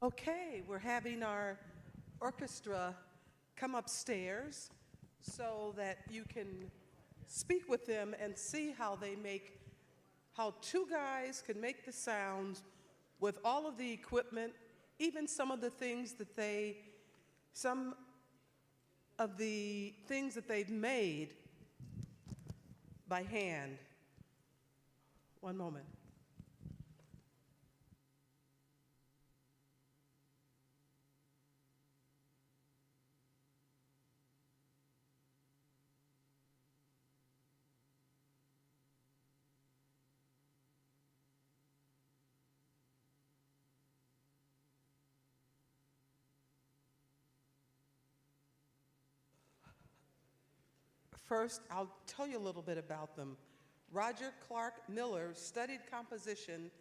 Okay, we're having our orchestra come upstairs so that you can speak with them and see how two guys can make the sounds with all of the equipment, even some of the things that they've made by hand. One moment. First, I'll tell you a little bit about them. Roger Clark Miller studied composition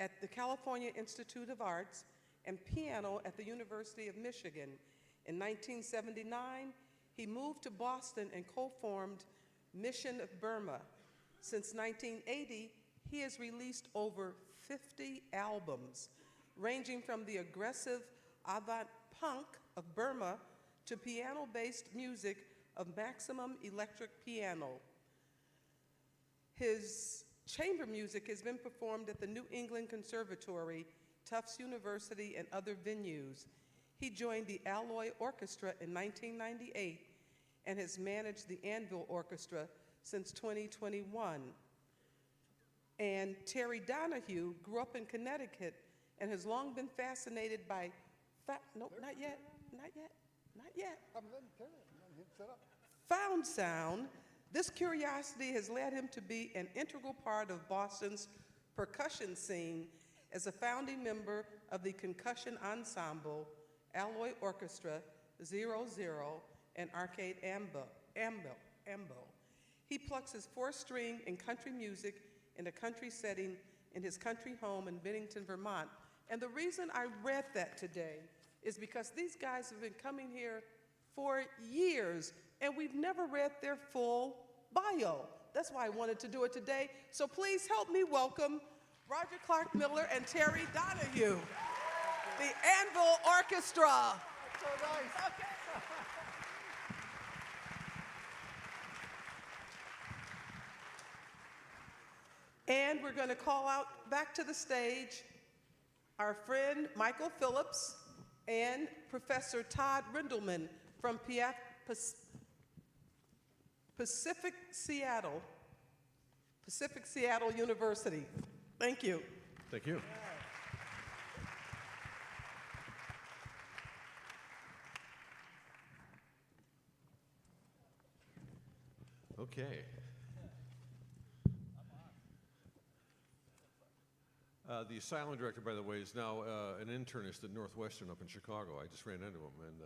at the California Institute of Arts and piano at the University of Michigan. In 1979, he moved to Boston and co-formed Mission of Burma. Since 1980, he has released over 50 albums, ranging from the aggressive avant-punk of Burma to piano-based music of maximum electric piano. His chamber music has been performed at the New England Conservatory, Tufts University, and other venues. He joined the Alloy Orchestra in 1998 and has managed the Anvil Orchestra since 2021. And Terry Donahue grew up in Connecticut and has long been fascinated by, nope, not yet. Found sound. This curiosity has led him to be an integral part of Boston's percussion scene as a founding member of the Concussion Ensemble, Alloy Orchestra, 00, and Arcade Ambo. He plucks his four-string and country music in a country setting in his country home in Bennington, Vermont. And the reason I read that today is because these guys have been coming here for years, and we've never read their full bio. That's why I wanted to do it today. So please help me welcome Roger Clark Miller and Terry Donahue, the Anvil Orchestra. That's so nice. Okay. And we're going to call out back to the stage our friend Michael Phillips and Professor Todd Rindelman from Pacific Seattle University. Thank you. Thank you. Okay. The asylum director, by the way, is now an internist at Northwestern up in Chicago. I just ran into him, and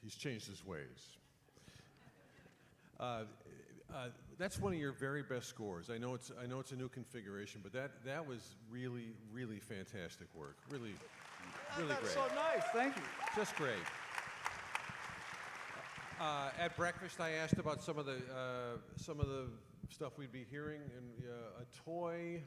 he's changed his ways. That's one of your very best scores. I know it's a new configuration, but that was really, really fantastic work. Really great. That's so nice. Thank you. Just great. At breakfast, I asked about some of the stuff we'd be hearing, and a toy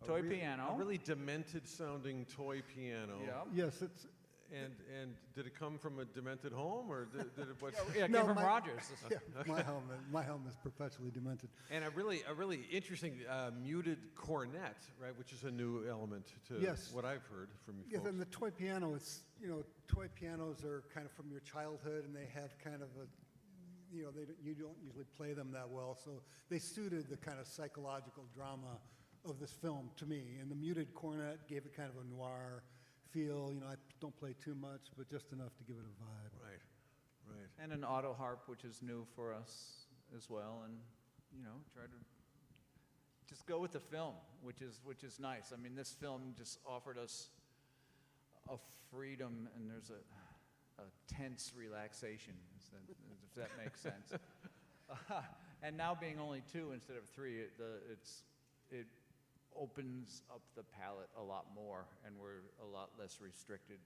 Piano. a really demented-sounding toy piano. Yeah. Yes, it's. And did it come from a demented home, or did it? What's, Yeah, it No, came from my- Rogers. Yeah, my home is perpetually demented. And a really interesting muted cornet, right, which is a new element to Yes. what I've heard from you Yes, folks. and the toy piano, toy pianos are kind of from your childhood, and they have kind of you don't usually play them that well, so they suited the kind of psychological drama of this film to me. And the muted cornet gave it kind of a noir feel. I don't play too much, but just enough to give it a vibe. Right. And an auto harp, which is new for us as well, and try to just go with the film, which is nice. I mean, this film just offered us a freedom, and there's a tense relaxation, if that makes sense. And now being only 2 instead of 3, it opens up the palette a lot more, and we're a lot less restricted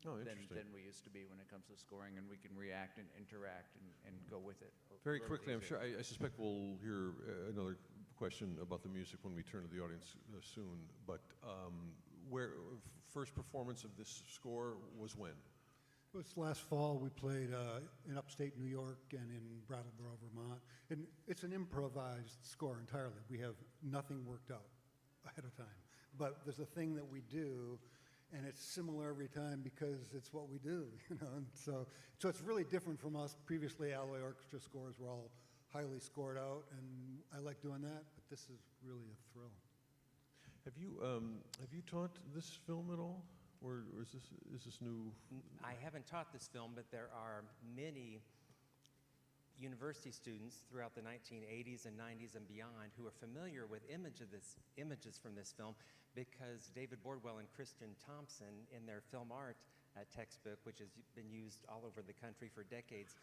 than we used to be when it comes to scoring, and we can react and interact and go with it. Very quickly, I'm sure, I suspect we'll hear another question about the music when we turn to the audience soon, but where first performance of this score was when? It was last fall. We played in upstate New York and in Brattleboro, Vermont. And it's an improvised score entirely. We have nothing worked out ahead of time. But there's a thing that we do, and it's similar every time because it's what we do, you know. And so it's really different from us. Previously, Alloy Orchestra scores were all highly scored out, and I like doing that. But this is really a thrill. Have you taught this film at all, or is this new? I haven't taught this film, but there are many university students throughout the 1980s and 90s and beyond who are familiar with images from this film because David Bordwell and Christian Thompson, in their film art textbook, which has been used all over the country for decades,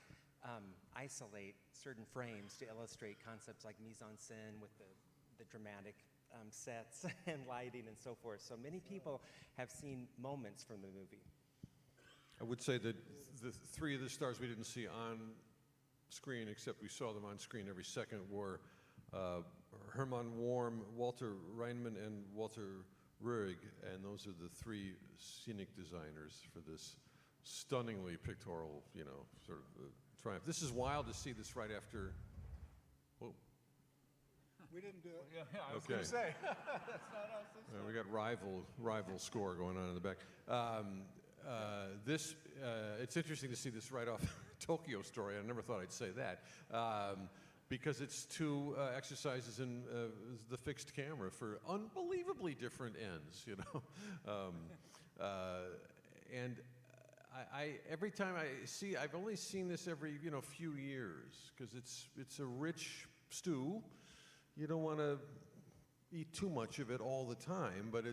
isolate certain frames to illustrate concepts like mise-en-scène with the dramatic sets and lighting and so forth. So many people have seen moments from the movie. I would say that the three of the stars we didn't see on screen, except we saw them on screen every second, were Hermann Warm, Walter Reinman, and Walter Ruhrig, and those are the three scenic designers for this stunningly pictorial, you know, sort of triumph. This is wild to see this right after. Whoa. We didn't do it. Yeah, I was Okay. going to say. That's not us. We got rival score going on in the back. It's interesting to see this right off Tokyo Story. I never thought I'd say that. Because it's two exercises in the fixed camera for unbelievably different ends, you know. And every time I've only seen this every few years because it's a rich stew. You don't want to eat too much of it all the time, but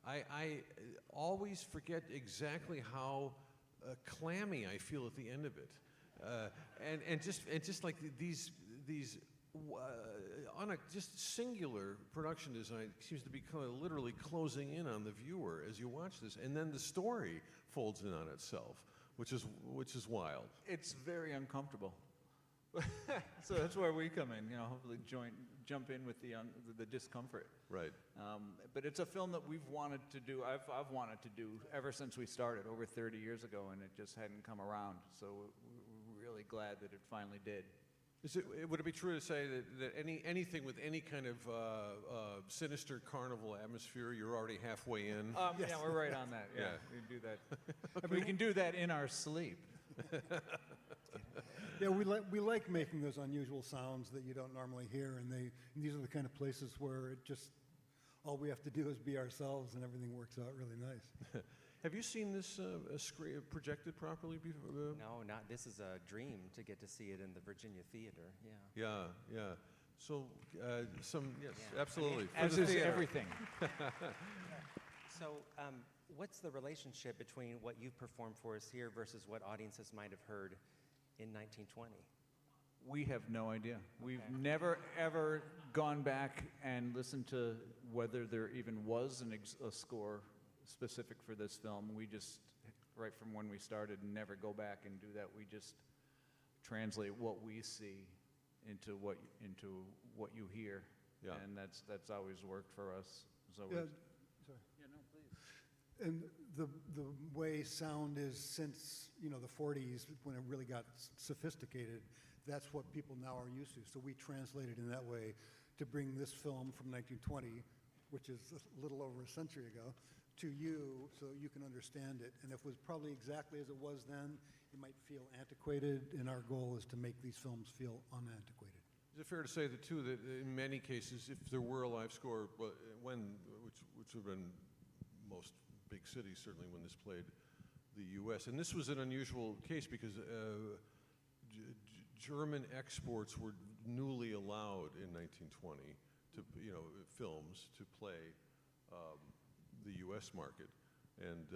I always forget exactly how clammy I feel at the end of it, and just like these on a just singular production design seems to be kind of literally closing in on the viewer as you watch this, and then the story folds in on itself, which is wild. It's very uncomfortable. So that's where we come in, hopefully jump in with the discomfort. Right. But it's a film that we've wanted to do, I've wanted to do ever since we started over 30 years ago, and it just hadn't come around. So we're really glad that it finally did. Would it be true to say that anything with any kind of sinister carnival atmosphere, you're already halfway in? Yes. Yeah, we're right on that. Yeah, Yeah. we do that. We can do that in our sleep. Yeah, we like making those unusual sounds that you don't normally hear, and these are the kind of places where it just all we have to do is be ourselves, and everything works out really nice. Have you seen this projected properly before? No, not. This is a dream to get to see it in the Virginia Theater. Yeah. Yeah. So yes, Yeah. absolutely. For As the is theater. everything. So, what's the relationship between what you've performed for us here versus what audiences might have heard in 1920? We have no idea. We've never, ever gone back and listened to whether there even was a score specific for this film. We just, right from when we started, never go back and do that. We just translate what we see into what you hear. Yeah. And that's always worked for us. So Yeah, it's- sorry. Yeah, no, please. And the way sound is since the 40s, when it really got sophisticated, that's what people now are used to. So we translated in that way to bring this film from 1920, which is a little over a century ago, to you so you can understand it. And if it was probably exactly as it was then, it might feel antiquated, and our goal is to make these films feel unantiquated. Is it fair to say that too that in many cases, if there were a live score, which would have been most big cities certainly when this played the U.S., and this was an unusual case because German exports were newly allowed in 1920 to films to play the U.S. market, and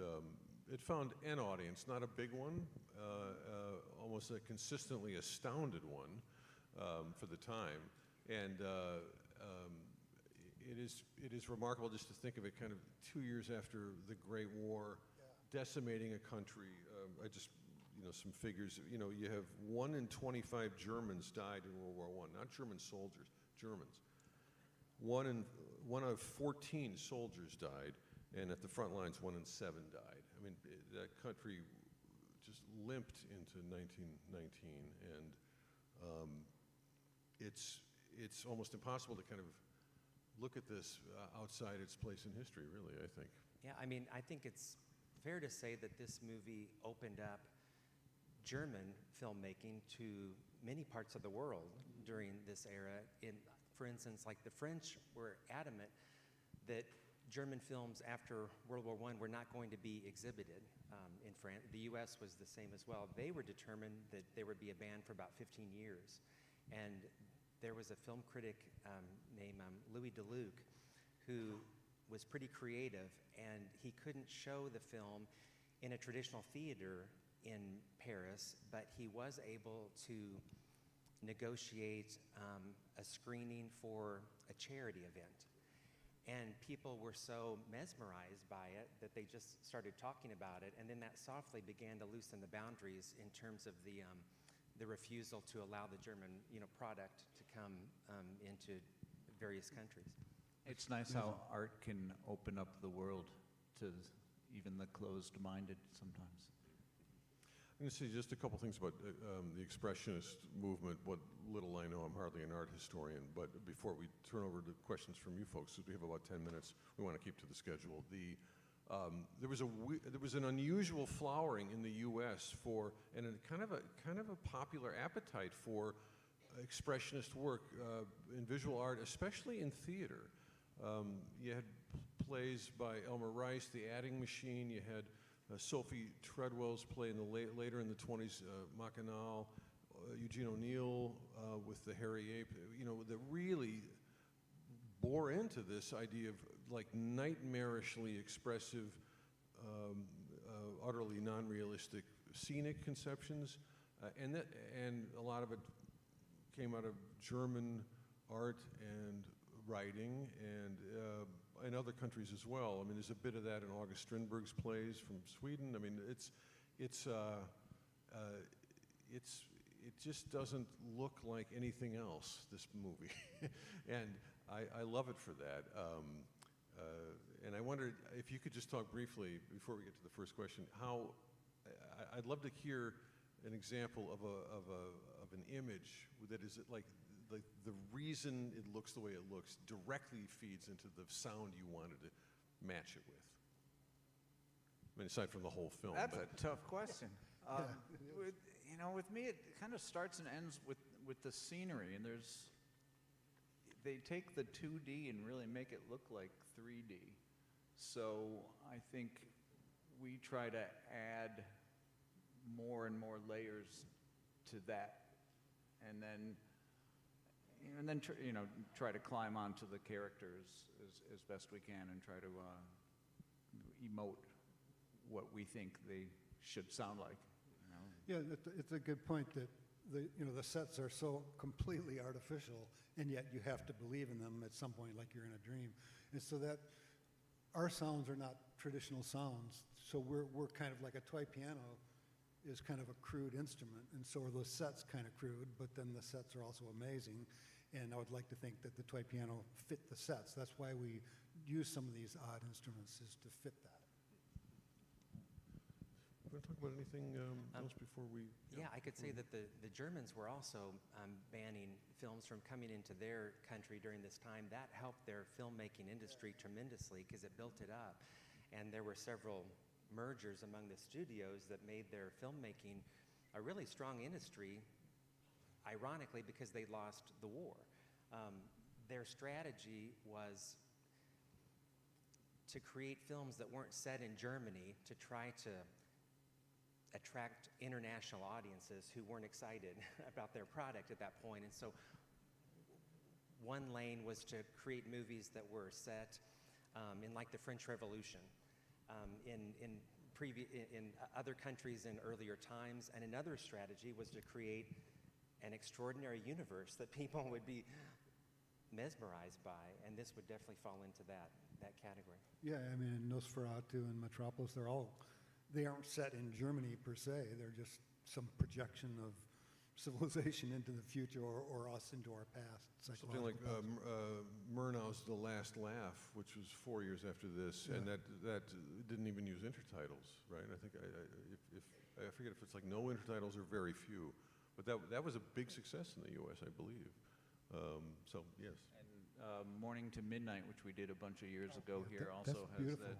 it found an audience, not a big one, almost a consistently astounded one for the time, and it is remarkable just to think of it kind of 2 years after the Great War, decimating a country. Some figures. You have 1 in 25 Germans died in World War I, not German soldiers, Germans. 1 1 of 14 soldiers died, and at the front lines, 1 in 7 died. I mean, that country just limped into 1919, and it's almost impossible to kind of look at this outside its place in history, really, I think. Yeah, I mean, I think it's fair to say that this movie opened up German filmmaking to many parts of the world during this era. For instance, like the French were adamant that German films after World War I were not going to be exhibited in France. The U.S. was the same as well. They were determined that there would be a ban for about 15 years. And there was a film critic named Louis Deluc who was pretty creative, and he couldn't show the film in a traditional theater in Paris, but he was able to negotiate a screening for a charity event. And people were so mesmerized by it that they just started talking about it, and then that softly began to loosen the boundaries in terms of the refusal to allow the German, product to come into various countries. It's nice how art can open up the world to even the closed-minded sometimes. I'm going to say just a couple things about the Expressionist movement. What little I know, I'm hardly an art historian, but before we turn over to questions from you folks, because we have about 10 minutes, we want to keep to the schedule. There was an unusual flowering in the U.S. for, and a kind of a popular appetite for Expressionist work in visual art, especially in theater. You had plays by Elmer Rice, The Adding Machine. You had Sophie Treadwell's play in later in the 20s, Mackinac, Eugene O'Neill with The Hairy Ape, that really bore into this idea of like nightmarishly expressive, utterly non-realistic scenic conceptions, and a lot of it came out of German art and writing and in other countries as well. I mean, there's a bit of that in August Strindberg's plays from Sweden. I mean, it just doesn't look like anything else, this movie, and I love it for that. And I wondered if you could just talk briefly before we get to the first question. I'd love to hear an example of an image that is like the reason it looks the way it looks directly feeds into the sound you wanted to match it with. I mean, aside from the whole film. That's a tough question. With me, it kind of starts and ends with the scenery, and they take the 2D and really make it look like 3D. So I think we try to add more and more layers to that, and then try to climb onto the characters as best we can and try to emote what we think they should sound like. Yeah, it's a good point that the sets are so completely artificial, and yet you have to believe in them at some point, like you're in a dream. And so that our sounds are not traditional sounds. So we're kind of like a toy piano is kind of a crude instrument, and so are the sets kind of crude, but then the sets are also amazing. And I would like to think that the toy piano fit the sets. That's why we use some of these odd instruments, is to fit that. You want to talk about anything else before we? Yeah, I could say that the Germans were also banning films from coming into their country during this time. That helped their filmmaking industry tremendously because it built it up. And there were several mergers among the studios that made their filmmaking a really strong industry, ironically, because they lost the war. Their strategy was to create films that weren't set in Germany to try to attract international audiences who weren't excited about their product at that point. And so one lane was to create movies that were set in like the French Revolution, in other countries in earlier times. And another strategy was to create an extraordinary universe that people would be mesmerized by, and this would definitely fall into that category. Yeah, I mean, Nosferatu and Metropolis, they aren't set in Germany per se. They're just some projection of civilization into the future or us into our past. Something like psychological past. Murnau's The Last Laugh, which was 4 years after this, and that didn't even use intertitles, right? I think I forget if it's like no intertitles or very few, but that was a big success in the U.S., I believe. So yes. And Morning to Midnight, which we did a bunch of years ago here, that's also has beautiful. that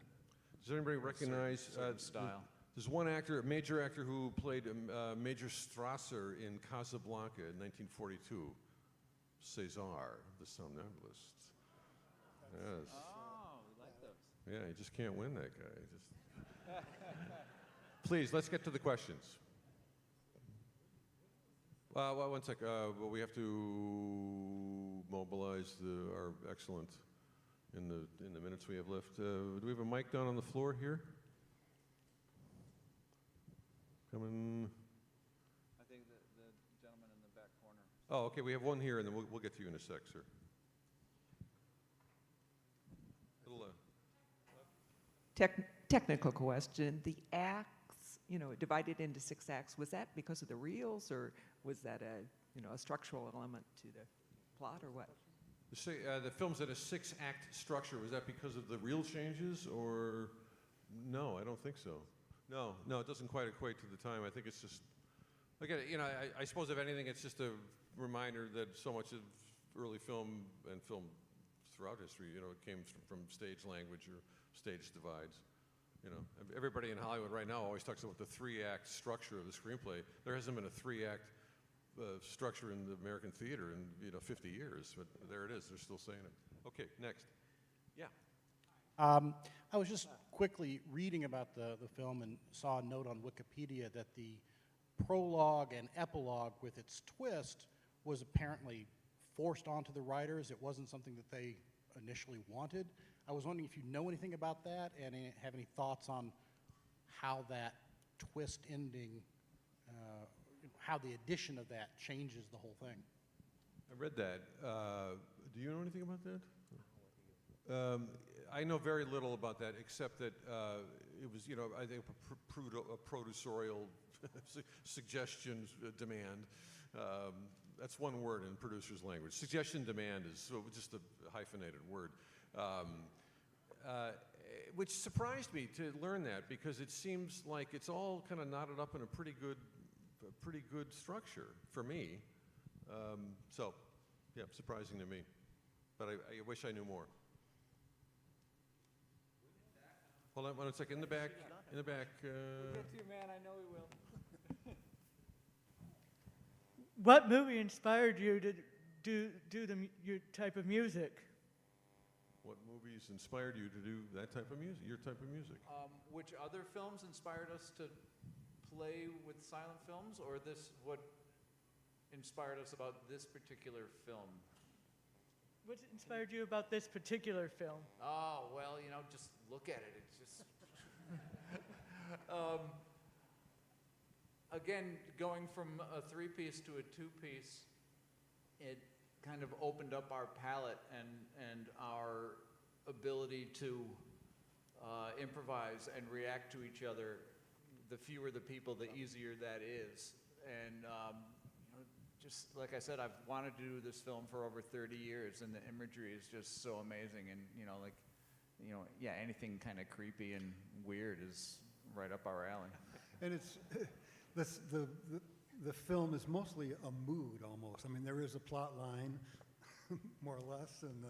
Does anybody recognize certain style. There's one actor, a major actor who played Major Strasser in Casablanca in 1942, César, the somnambulist. Yes. Oh, we like those. Yeah, you just can't win that guy. Please, let's get to the questions. Well, one sec. Well, we have to mobilize our excellent in the minutes we have left. Do we have a mic down on the floor here? Coming. I think the gentleman in the back corner. Oh, okay. We have one here, and then we'll get to you in a sec, sir. Little, Technical question. The acts, divided into 6 acts, was that because of the reels, or was that a structural element to the plot, or what? the film's at a 6-act structure. Was that because of the reel changes, or no? I don't think so. No, it doesn't quite equate to the time. I think it's just, again, I suppose if anything, it's just a reminder that so much of early film and film throughout history, it came from stage language or stage divides. Everybody in Hollywood right now always talks about the 3-act structure of the screenplay. There hasn't been a 3-act structure in the American theater in 50 years, but there it is. They're still saying it. Okay, next. Yeah. I was just quickly reading about the film and saw a note on Wikipedia that the prologue and epilogue with its twist was apparently forced onto the writers. It wasn't something that they initially wanted. I was wondering if you know anything about that and have any thoughts on how that twist ending, how the addition of that changes the whole thing. I read that. Do you know anything about that? I know very little about that, except that it was, I think a producerial suggestion demand. That's one word in producer's language. Suggestion demand is just a hyphenated word, which surprised me to learn that, because it seems like it's all kind of knotted up in a pretty good structure for me. So, yeah, surprising to me. But I wish I knew more. Hold on 1 second. In the back. We'll get to you, man. I know we will. What movie inspired you to do your type of music? What movies inspired you to do that type of music, your type of music? Which other films inspired us to play with silent films, or what inspired us about this particular film? What inspired you about this particular film? Oh, well, just look at it. It's just... again, going from a 3-piece to a 2-piece, it kind of opened up our palette and our ability to improvise and react to each other. The fewer the people, the easier that is. And just like I said, I've wanted to do this film for over 30 years, and the imagery is just so amazing. And anything kind of creepy and weird is right up our alley. And it's the film is mostly a mood almost. I mean, there is a plot line, more or less, and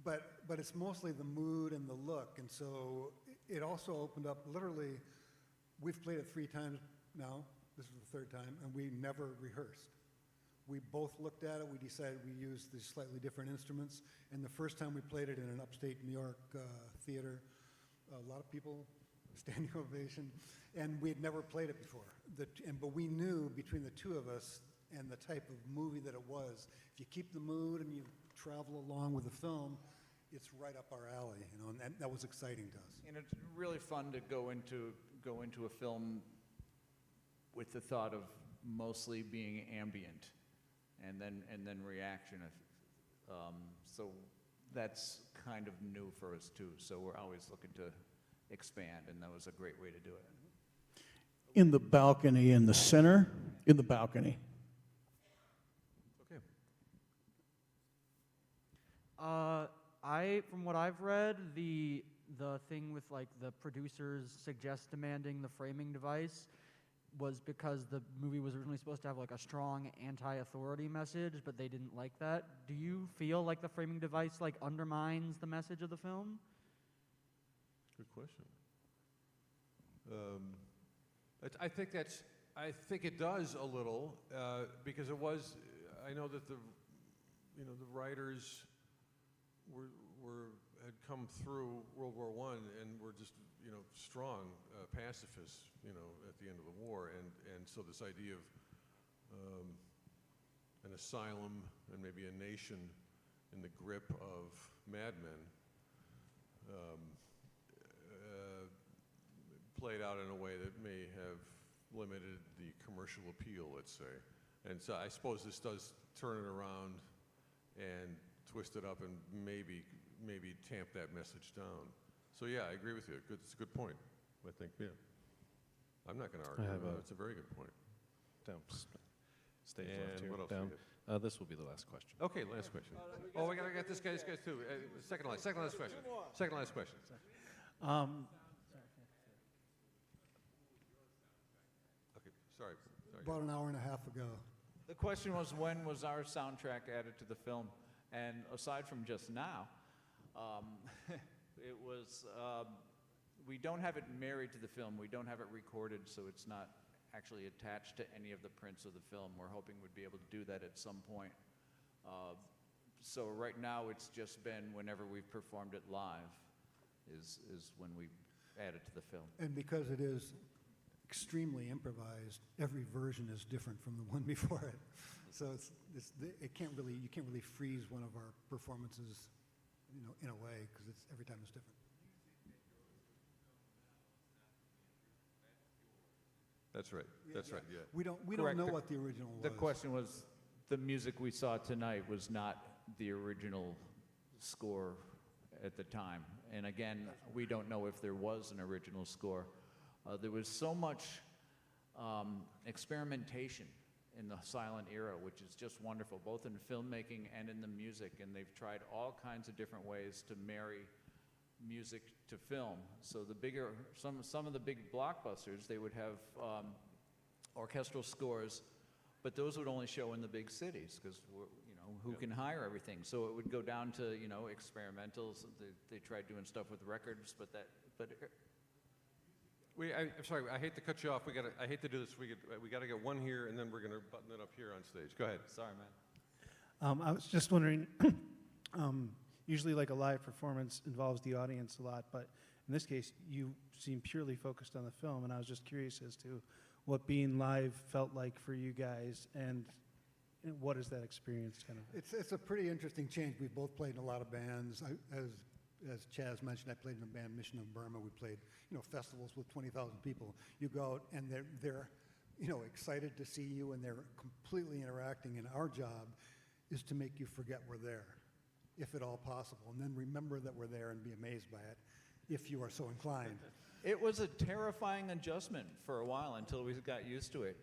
but it's mostly the mood and the look. And so it also opened up. Literally, we've played it 3 times now. This is the 3rd time, and we never rehearsed. We both looked at it. We decided we used these slightly different instruments. And the first time we played it in an upstate New York theater, a lot of people, standing ovation, and we had never played it before. But we knew between the 2 of us and the type of movie that it was, if you keep the mood and you travel along with the film, it's right up our alley, and that was exciting to us. And it's really fun to go into a film with the thought of mostly being ambient, and then reaction. So that's kind of new for us too. So we're always looking to expand, and that was a great way to do it. In the balcony in the center, in the balcony, From what I've read, the thing with like the producers suggest demanding the framing device was because the movie was originally supposed to have like a strong anti-authority message, but they didn't like that. Do you feel like the framing device like undermines the message of the film? Good question. I think it does a little because it was. I know that the writers had come through World War I and were just strong pacifists at the end of the war, and so this idea of an asylum and maybe a nation in the grip of madmen played out in a way that may have limited the commercial appeal, let's say. And so I suppose this does turn it around and twist it up and maybe tamp that message down. So yeah, I agree with you. It's a good point, I think, yeah. I'm not going to argue. It's a very good point. Down. Stage And left here. what else Down. we got? This will be the last question. Okay, last question. Oh, we got this guy's too. Second last question. Second last question. Okay, sorry. About an hour and a half ago. The question was, when was our soundtrack added to the film? And aside from just now, it was, we don't have it married to the film. We don't have it recorded, so it's not actually attached to any of the prints of the film. We're hoping we'd be able to do that at some point. So right now, it's just been whenever we've performed it live is when we add it to the film. And because it is extremely improvised, every version is different from the one before it. So you can't really freeze one of our performances, in a way, because every time it's different. That's right. That's right. Yeah. We don't Correct. know what the original was. The question was, the music we saw tonight was not the original score at the time. And again, we don't know if there was an original score. There was so much experimentation in the silent era, which is just wonderful, both in filmmaking and in the music. And they've tried all kinds of different ways to marry music to film. So some of the big blockbusters, they would have orchestral scores, but those would only show in the big cities because who can hire everything. So it would go down to experimentals. They tried doing stuff with records, but I'm sorry. I hate to cut you off. I hate to do this. We got to get one here, and then we're going to button it up here on stage. Go ahead. sorry, man. I was just wondering, usually like a live performance involves the audience a lot, but in this case, you seem purely focused on the film, and I was just curious as to what being live felt like for you guys, and what is that experience kind of? It's a pretty interesting change. We've both played in a lot of bands. As Chaz mentioned, I played in a band, Mission of Burma. We played, festivals with 20,000 people. You go out and they're excited to see you, and they're completely interacting. And our job is to make you forget we're there, if at all possible, and then remember that we're there and be amazed by it, if you are so inclined. It was a terrifying adjustment for a while until we got used to it.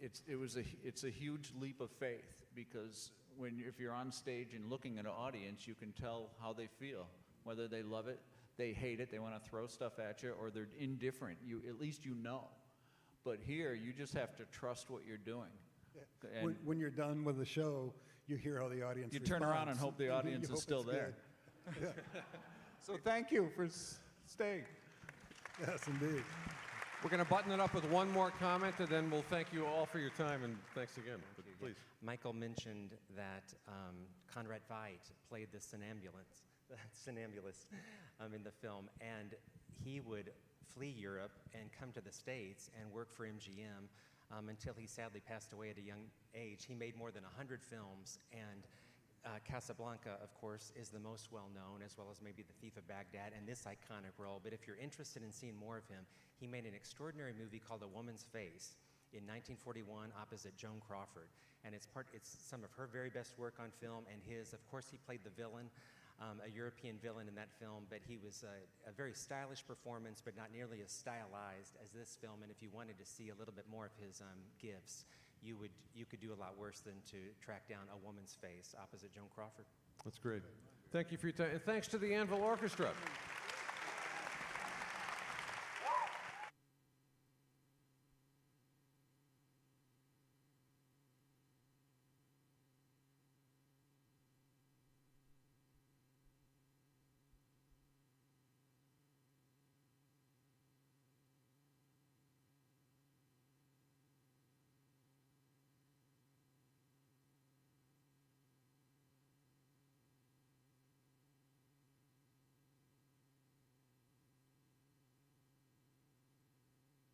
It's a huge leap of faith because if you're on stage and looking at an audience, you can tell how they feel, whether they love it, they hate it, they want to throw stuff at you, or they're indifferent. At least you know. But here, you just have to trust what you're doing. Yeah. When you're done with the show, you hear how the audience You responds. turn around and hope the audience You is hope still it's there. good. So thank you for staying. Yes, indeed. We're going to button it up with one more comment, and then we'll thank you all for your time, and thanks again. But please. Michael mentioned that Conrad Veidt played the somnambulist in the film, and he would flee Europe and come to the States and work for MGM until he sadly passed away at a young age. He made more than 100 films, and Casablanca, of course, is the most well-known, as well as maybe The Thief of Baghdad and this iconic role. But if you're interested in seeing more of him, he made an extraordinary movie called A Woman's Face in 1941 opposite Joan Crawford. And it's some of her very best work on film, and his. Of course, he played the villain, a European villain in that film, but he was a very stylish performance, but not nearly as stylized as this film. And if you wanted to see a little bit more of his gifts, you could do a lot worse than to track down a woman's face opposite Joan Crawford. That's great. Thank you for your time. And thanks to the Anvil Orchestra.